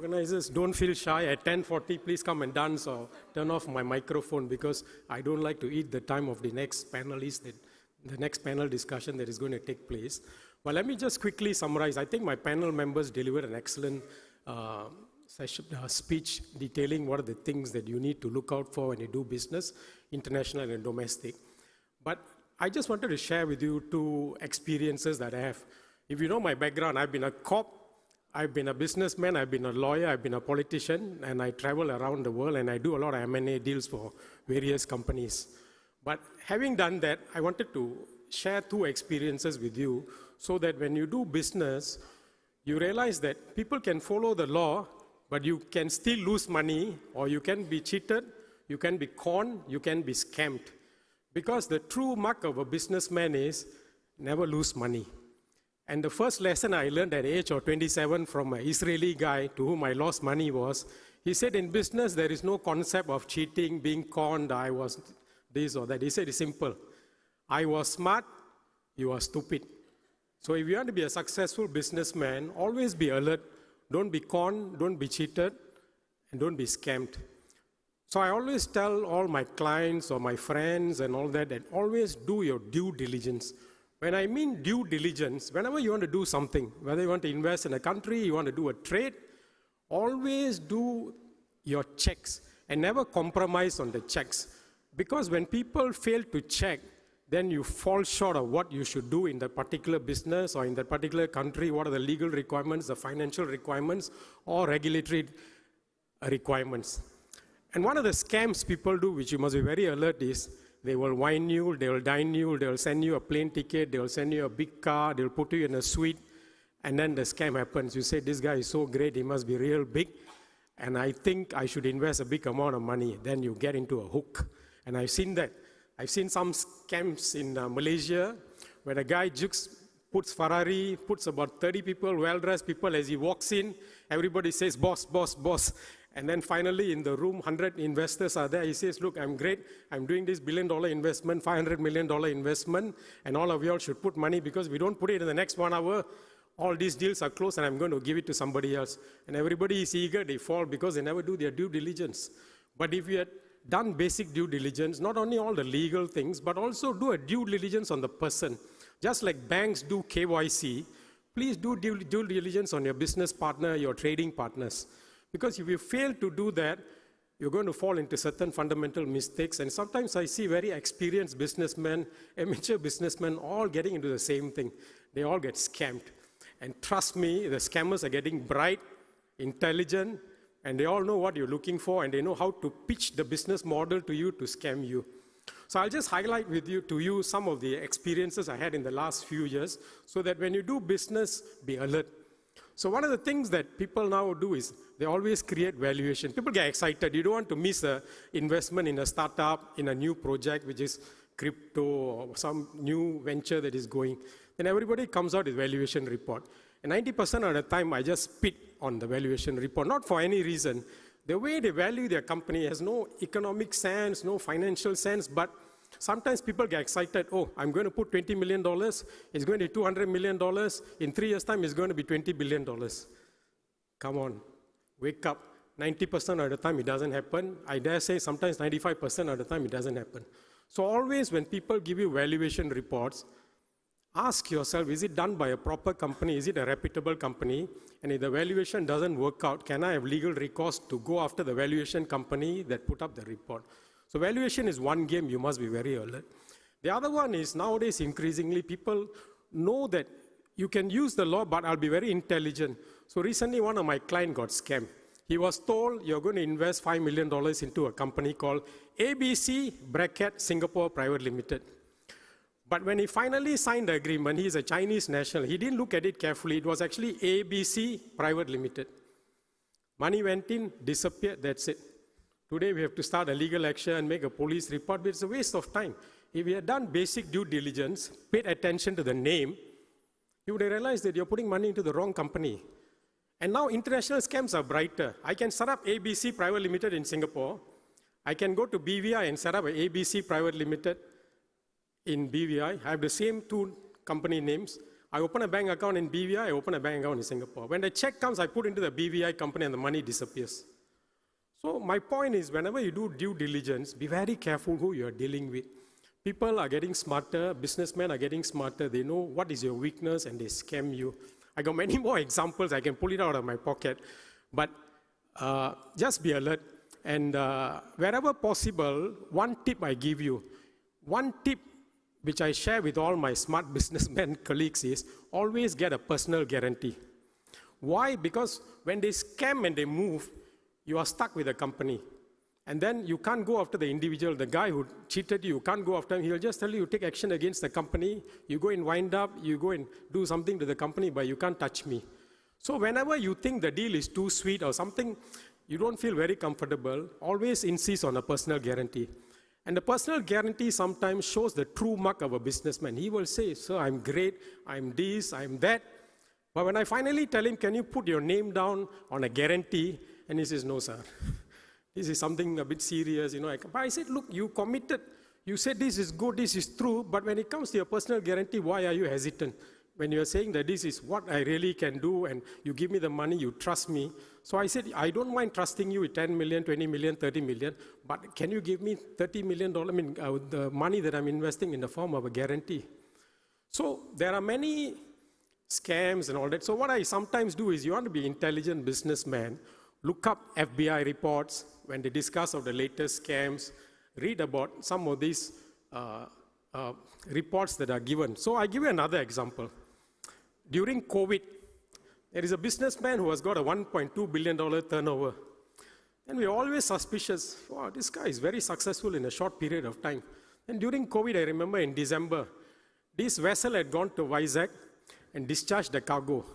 Organizers, don't feel shy. At 10:40, please come and dance or turn off my microphone because I don't like to eat the time of the next panelist, the next panel discussion that is going to take place. Well, let me just quickly summarize. I think my panel members delivered an excellent speech detailing what are the things that you need to look out for when you do business, international and domestic. But I just wanted to share with you two experiences that I have. If you know my background, I've been a cop, I've been a businessman, I've been a lawyer, I've been a politician, and I travel around the world and I do a lot of M&A deals for various companies. But having done that, I wanted to share two experiences with you so that when you do business, you realize that people can follow the law, but you can still lose money, or you can be cheated, you can be conned, you can be scammed. Because the true mark of a businessman is never lose money. And the first lesson I learned at the age of 27 from an Israeli guy to whom I lost money was, he said, in business, there is no concept of cheating, being conned, I was this or that. He said, it's simple. I was smart, you are stupid. So if you want to be a successful businessman, always be alert. Don't be conned, don't be cheated, and don't be scammed. So I always tell all my clients or my friends and all that always do your due diligence. When I mean due diligence, whenever you want to do something, whether you want to invest in a country, you want to do a trade, always do your checks and never compromise on the checks. Because when people fail to check, then you fall short of what you should do in that particular business or in that particular country. What are the legal requirements, the financial requirements, or regulatory requirements. And one of the scams people do, which you must be very alert, is they will wine you, they will dine you, they will send you a plane ticket, they will send you a big car, they will put you in a suite, and then the scam happens. You say, this guy is so great, he must be real big, and I think I should invest a big amount of money. Then you get into a hook. And I've seen that. I've seen some scams in Malaysia where a guy puts Ferrari, puts about 30 people, well-dressed people. As he walks in, everybody says, boss, boss, boss. And then finally in the room, 100 investors are there. He says, look, I'm great. I'm doing this $1 billion investment, $500 million investment, and all of you all should put money because we don't put it in the next 1 hour. All these deals are closed and I'm going to give it to somebody else. And everybody is eager, they fall because they never do their due diligence. But if you had done basic due diligence, not only all the legal things, but also do a due diligence on the person. Just like banks do KYC, please do due diligence on your business partner, your trading partners. Because if you fail to do that, you're going to fall into certain fundamental mistakes. And sometimes I see very experienced businessmen, amateur businessmen, all getting into the same thing. They all get scammed. And trust me, the scammers are getting bright, intelligent, and they all know what you're looking for, and they know how to pitch the business model to you to scam you. So I'll just highlight to you some of the experiences I had in the last few years, so that when you do business, be alert. So one of the things that people now do is they always create valuation. People get excited. You don't want to miss an investment in a startup, in a new project, which is crypto or some new venture that is going. Then everybody comes out with valuation report. And 90% of the time, I just spit on the valuation report, not for any reason. The way they value their company has no economic sense, no financial sense, but sometimes people get excited. Oh, I'm going to put $20 million. It's going to be $200 million. In 3 years' time, it's going to be $20 billion. Come on, wake up. 90% of the time, it doesn't happen. I dare say sometimes 95% of the time, it doesn't happen. So always when people give you valuation reports, ask yourself, is it done by a proper company? Is it a reputable company? And if the valuation doesn't work out, can I have legal recourse to go after the valuation company that put up the report? So valuation is one game, you must be very alert. The other one is nowadays increasingly people know that you can use the law, but I'll be very intelligent. So recently one of my clients got scammed. He was told you're going to invest $5 million into a company called ABC Singapore Private Limited. But when he finally signed the agreement, he's a Chinese national. He didn't look at it carefully. It was actually ABC Private Limited. Money went in, disappeared, that's it. Today we have to start a legal action and make a police report, but it's a waste of time. If you had done basic due diligence, paid attention to the name, you would have realized that you're putting money into the wrong company. And now international scams are brighter. I can set up ABC Private Limited in Singapore. I can go to BVI and set up an ABC Private Limited in BVI. I have the same two company names. I open a bank account in BVI, I open a bank account in Singapore. When the check comes, I put into the BVI company and the money disappears. So my point is, whenever you do due diligence, be very careful who you are dealing with. People are getting smarter, businessmen are getting smarter, they know what is your weakness and they scam you. I got many more examples, I can pull it out of my pocket, but just be alert. And wherever possible, one tip I give you, one tip which I share with all my smart businessmen colleagues is always get a personal guarantee. Why? Because when they scam and they move, you are stuck with the company. And then you can't go after the individual, the guy who cheated you, you can't go after him. He'll just tell you take action against the company. You go and wind up, you go and do something to the company, but you can't touch me. So whenever you think the deal is too sweet or something, you don't feel very comfortable, always insist on a personal guarantee. And the personal guarantee sometimes shows the true mark of a businessman. He will say, sir, I'm great, I'm this, I'm that. But when I finally tell him, can you put your name down on a guarantee? And he says, no, sir. This is something a bit serious, But I said, look, you committed. You said this is good, this is true. But when it comes to your personal guarantee, why are you hesitant? When you're saying that this is what I really can do and you give me the money, you trust me. So I said, I don't mind trusting you with 10 million, 20 million, 30 million, but can you give me $30 million, the money that I'm investing in the form of a guarantee? So there are many scams and all that. So what I sometimes do is you want to be an intelligent businessman, look up FBI reports when they discuss of the latest scams, read about some of these reports that are given. So I give you another example. During COVID, there is a businessman who has got a $1.2 billion turnover. And we're always suspicious, wow, this guy is very successful in a short period of time. And during COVID, I remember in December, this vessel had gone to Vizag and discharged the cargo.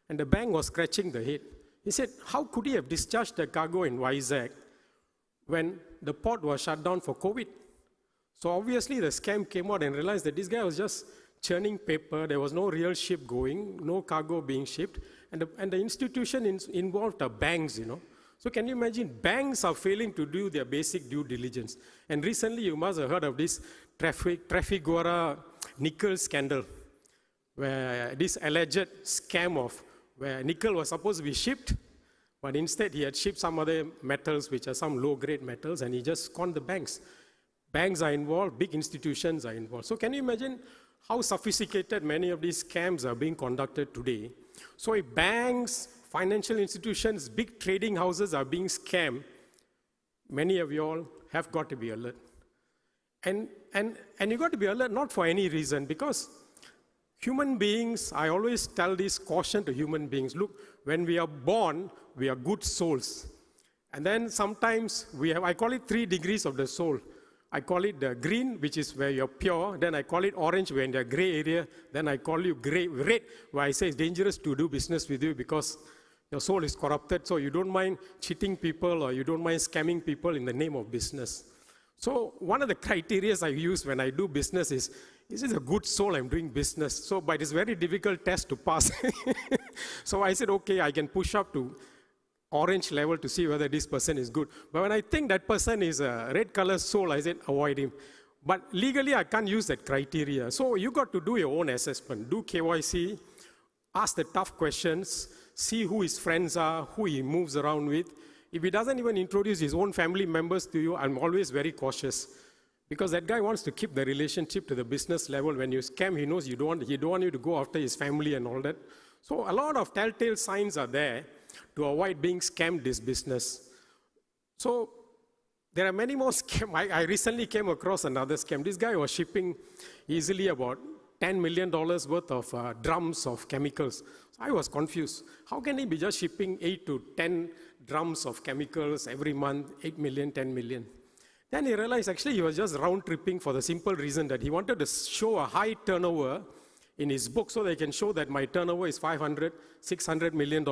And the bank was scratching the head. He said, how could he have discharged the cargo in Vizag when the port was shut down for COVID? So obviously the scam came out and realized that this guy was just churning paper. There was no real ship going, no cargo being shipped. And the institution involved are banks, So can you imagine, banks are failing to do their basic due diligence. And recently you must have heard of this Trafigura nickel scandal, where this alleged scam of where nickel was supposed to be shipped, but instead he had shipped some other metals, which are some low-grade metals, and he just conned the banks. Banks are involved, big institutions are involved. So can you imagine how sophisticated many of these scams are being conducted today? So if banks, financial institutions, big trading houses are being scammed, many of you all have got to be alert. And you got to be alert not for any reason, because human beings, I always tell this caution to human beings, look, when we are born, we are good souls. And then sometimes I call it 3 degrees of the soul. I call it the green, which is where you're pure. Then I call it orange, where in the gray area. Then I call you red, where I say it's dangerous to do business with you because your soul is corrupted. So you don't mind cheating people or you don't mind scamming people in the name of business. So one of the criteria I use when I do business is this a good soul I'm doing business? So, but it's a very difficult test to pass. So I said, okay, I can push up to orange level to see whether this person is good. But when I think that person is a red color soul, I said, avoid him. But legally, I can't use that criteria. So you got to do your own assessment. Do KYC, ask the tough questions, see who his friends are, who he moves around with. If he doesn't even introduce his own family members to you, I'm always very cautious. Because that guy wants to keep the relationship to the business level. When you scam, he knows he don't want you to go after his family and all that. So a lot of telltale signs are there to avoid being scammed this business. So there are many more scams. I recently came across another scam. This guy was shipping easily about $10 million worth of drums of chemicals. So I was confused. How can he be just shipping 8 to 10 drums of chemicals every month, 8 million, 10 million? Then he realized actually he was just round tripping for the simple reason that he wanted to show a high turnover in his book so they can show that my turnover is $500, $600 million.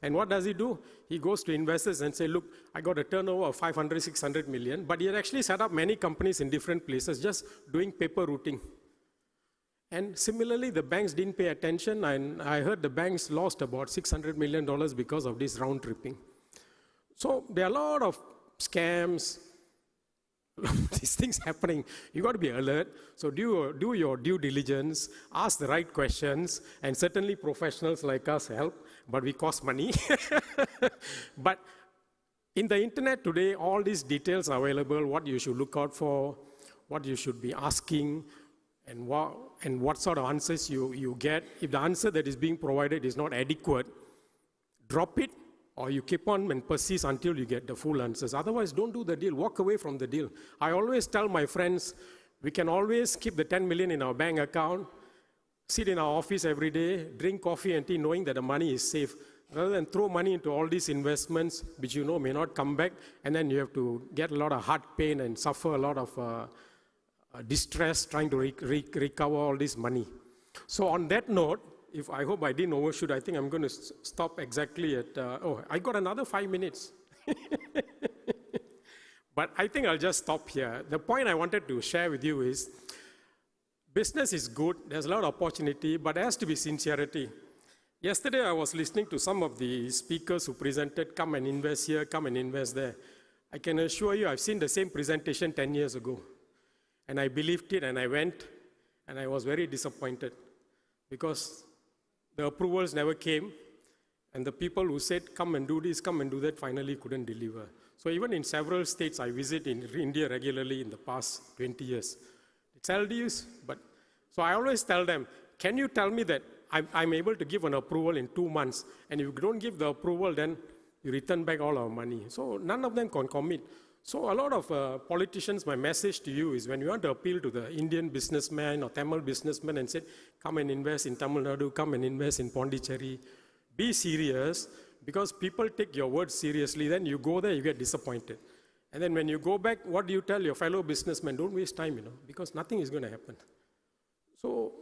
And what does he do? He goes to investors and say, look, I got a turnover of 500, 600 million, but he had actually set up many companies in different places just doing paper routing. And similarly, the banks didn't pay attention, and I heard the banks lost about $600 million because of this round tripping. So there are a lot of scams. these things happening. You got to be alert. So do your due diligence, ask the right questions, and certainly professionals like us help, but we cost money. But in the internet today, all these details are available, what you should look out for, what you should be asking, and what sort of answers you get. If the answer that is being provided is not adequate, drop it, or you keep on and persist until you get the full answers. Otherwise, don't do the deal. Walk away from the deal. I always tell my friends, we can always keep the 10 million in our bank account, sit in our office every day, drink coffee and tea, knowing that the money is safe, rather than throw money into all these investments, which you know may not come back, and then you have to get a lot of heart pain and suffer a lot of distress trying to recover all this money. So on that note, I hope I didn't overshoot, I think I'm going to stop exactly at, I got another 5 minutes. But I think I'll just stop here. The point I wanted to share with you is, business is good, there's a lot of opportunity, but there has to be sincerity. Yesterday I was listening to some of the speakers who presented, come and invest here, come and invest there. I can assure you I've seen the same presentation 10 years ago. And I believed it and I went, and I was very disappointed because the approvals never came, and the people who said, come and do this, come and do that, finally couldn't deliver. So even in several states, I visit in India regularly in the past 20 years. It's LDUs, but, so I always tell them, can you tell me that I'm able to give an approval in 2 months, and if you don't give the approval, then you return back all our money. So none of them can commit. So a lot of politicians, my message to you is when you want to appeal to the Indian businessman or Tamil businessman and say, come and invest in Tamil Nadu, come and invest in Pondicherry, be serious, because people take your words seriously, then you go there, you get disappointed. And then when you go back, what do you tell your fellow businessmen? Don't waste time, because nothing is going to happen. So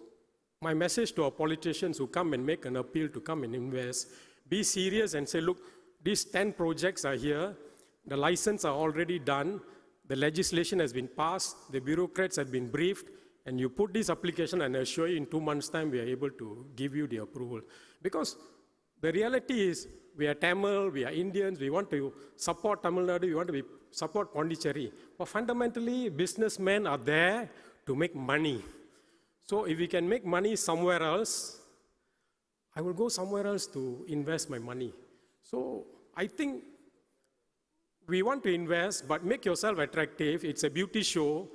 my message to our politicians who come and make an appeal to come and invest, be serious and say, look, these 10 projects are here. The license are already done, the legislation has been passed, the bureaucrats have been briefed, and you put this application and I assure you in 2 months' time we are able to give you the approval. Because the reality is we are Tamil, we are Indians, we want to support Tamil Nadu, we want to support Pondicherry. But fundamentally, businessmen are there to make money. So if we can make money somewhere else, I will go somewhere else to invest my money. So I think we want to invest, but make yourself attractive. It's a beauty show.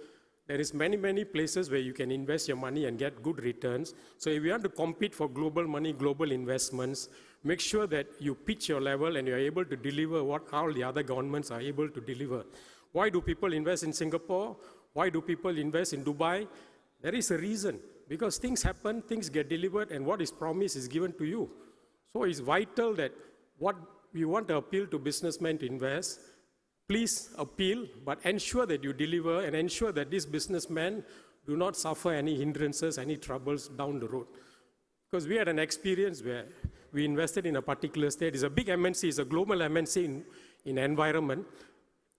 There is many places where you can invest your money and get good returns. So if you want to compete for global money, global investments, make sure that you pitch your level and you're able to deliver what all the other governments are able to deliver. Why do people invest in Singapore? Why do people invest in Dubai? There is a reason. Because things happen, things get delivered, and what is promised is given to you. So it's vital that what you want to appeal to businessmen to invest, please appeal, but ensure that you deliver and ensure that these businessmen do not suffer any hindrances, any troubles down the road. Because we had an experience where we invested in a particular state. It's a big MNC, it's a global MNC in environment.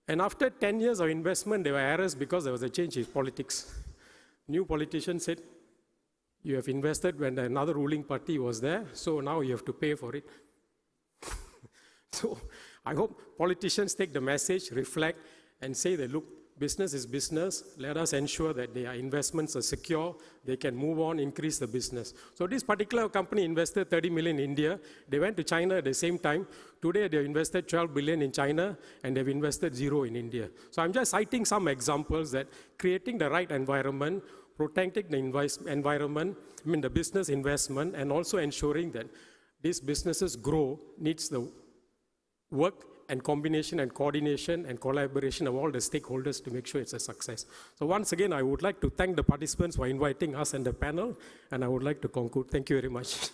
And after 10 years of investment, there were errors because there was a change in politics. New politician said, you have invested when another ruling party was there, so now you have to pay for it. So I hope politicians take the message, reflect, and say that, look, business is business. Let us ensure that their investments are secure. They can move on, increase the business. So this particular company invested 30 million in India. They went to China at the same time. Today, they've invested 12 billion in China, and they've invested 0 in India. So I'm just citing some examples that creating the right environment, protecting the environment, the business investment, and also ensuring that these businesses grow needs the work and combination and coordination and collaboration of all the stakeholders to make sure it's a success. So once again, I would like to thank the participants for inviting us and the panel, and I would like to conclude. Thank you very much.